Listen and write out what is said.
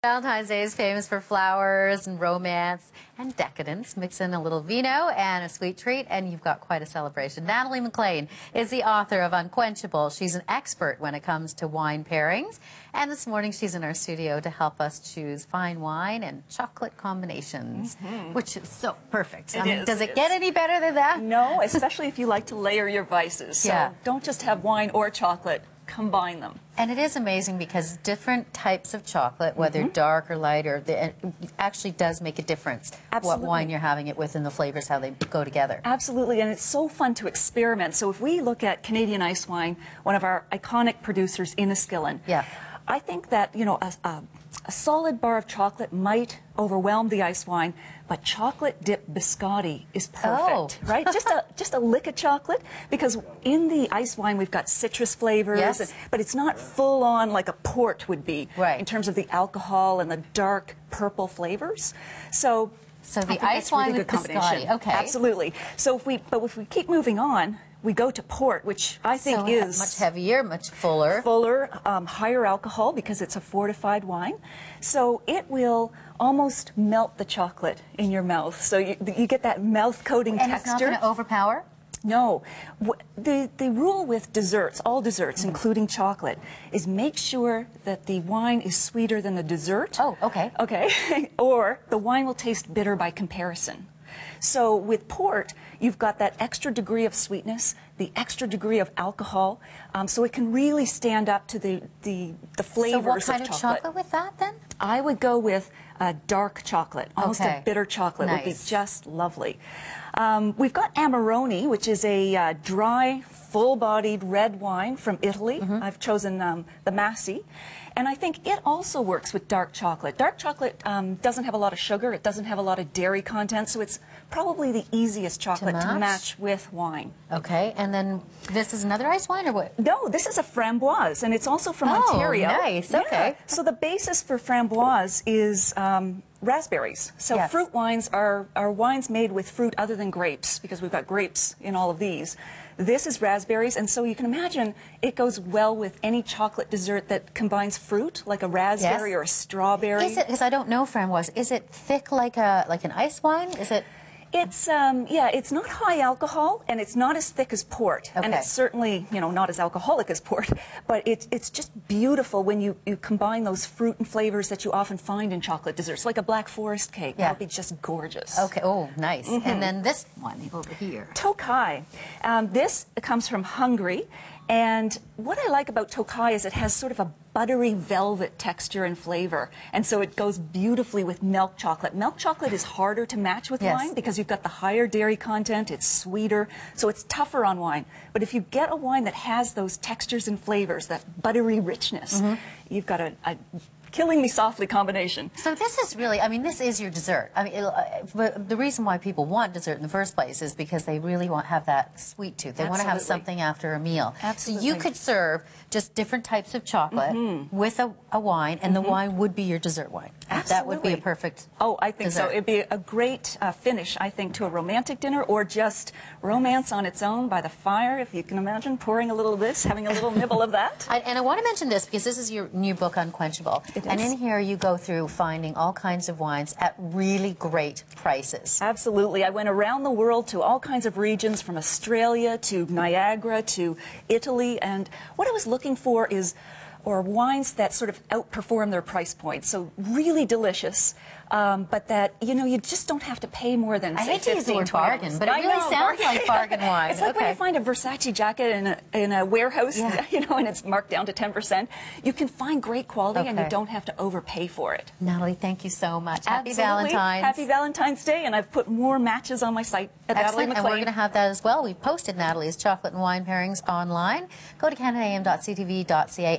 Valentine's Day is famous for flowers and romance and decadence. Mix in a little vino and a sweet treat, and you've got quite a celebration. Natalie MacLean is the author of Unquenchable. She's an expert when it comes to wine pairings. And this morning she's in our studio to help us choose fine wine and chocolate combinations, which is so perfect. Does it get any better than that? No, especially if you like to layer your vices. So don't just have wine or chocolate. Combine them. And it is amazing because different types of chocolate, whether dark or light, it actually does make a difference. Absolutely. What wine you're having it with and the flavors, how they go together. Absolutely, and it's so fun to experiment. So if we look at Canadian ice wine, one of our iconic producers, Inniskillin, I think that, you know, a solid bar of chocolate might overwhelm the ice wine, but chocolate dipped biscotti is perfect, right? Just a lick of chocolate, because in the ice wine we've got citrus flavors, but it's not full on like a port would be in terms of the alcohol and the dark purple flavors. So the ice wine with biscotti, absolutely. So if we keep moving on, we go to port, which I think is much heavier, much fuller. Higher alcohol because it's a fortified wine. So it will almost melt the chocolate in your mouth. So you get that mouth coating texture. And it's not going to overpower? No. The rule with desserts, all desserts, including chocolate, is make sure that the wine is sweeter than the dessert. Oh, okay. Okay. Or the wine will taste bitter by comparison. So with port, you've got that extra degree of sweetness, the extra degree of alcohol, so it can really stand up to the flavors of chocolate. So what kind of chocolate with that then? I would go with dark chocolate, almost a bitter chocolate would be just lovely. We've got Amarone, which is a dry, full-bodied red wine from Italy. I've chosen the Masi. And I think it also works with dark chocolate. Dark chocolate doesn't have a lot of sugar. It doesn't have a lot of dairy content, so it's probably the easiest chocolate to match with wine. Okay, and then this is another ice wine or what? No, this is a Framboise, and it's also from Ontario. Oh, nice, okay. So the basis for Framboise is raspberries. So fruit wines are wines made with fruit other than grapes, because we've got grapes in all of these. This is raspberries, and so you can imagine it goes well with any chocolate dessert that combines fruit, like a raspberry or a strawberry. Is it, because I don't know Framboise, is it thick like an ice wine? Is it? It's it's not high alcohol, and it's not as thick as port, and it's certainly, you know, not as alcoholic as port, but it's just beautiful when you combine those fruit and flavors that you often find in chocolate desserts, like a Black Forest cake. That would be just gorgeous. Okay, oh, nice. And then this one over here. Tokaji. This comes from Hungary, and what I like about Tokaji is it has sort of a buttery velvet texture and flavor, and so it goes beautifully with milk chocolate. Milk chocolate is harder to match with wine because you've got the higher dairy content, it's sweeter, so it's tougher on wine. But if you get a wine that has those textures and flavors, that buttery richness, you've got a killing me softly combination. So this is really, I mean, this is your dessert. I mean, but the reason why people want dessert in the first place is because they really have that sweet tooth. They want to have something after a meal. So you could serve just different types of chocolate with a wine, and the wine would be your dessert wine. That would be a perfect I think so. It'd be a great finish, I think, to a romantic dinner, or just romance on its own by the fire, if you can imagine, pouring a little of this, having a little nibble of that. And I want to mention this because this is your new book, Unquenchable. And in here you go through finding all kinds of wines at really great prices. Absolutely. I went around the world to all kinds of regions, from Australia to Niagara to Italy, and what I was looking for are wines that sort of outperform their price point. So really delicious, but that, you know, you just don't have to pay more than, say, I hate to use the word bargain, but it really sounds like bargain wine. It's like when you find a Versace jacket in a warehouse, you know, and it's marked down to 10%. You can find great quality and you don't have to overpay for it. Natalie, thank you so much. Happy Valentine's. Happy Valentine's Day, and I've put more matches on my site at Natalie MacLean. And we're going to have that as well. We've posted Natalie's chocolate and wine pairings online. Go to canadaam.ctv.ca.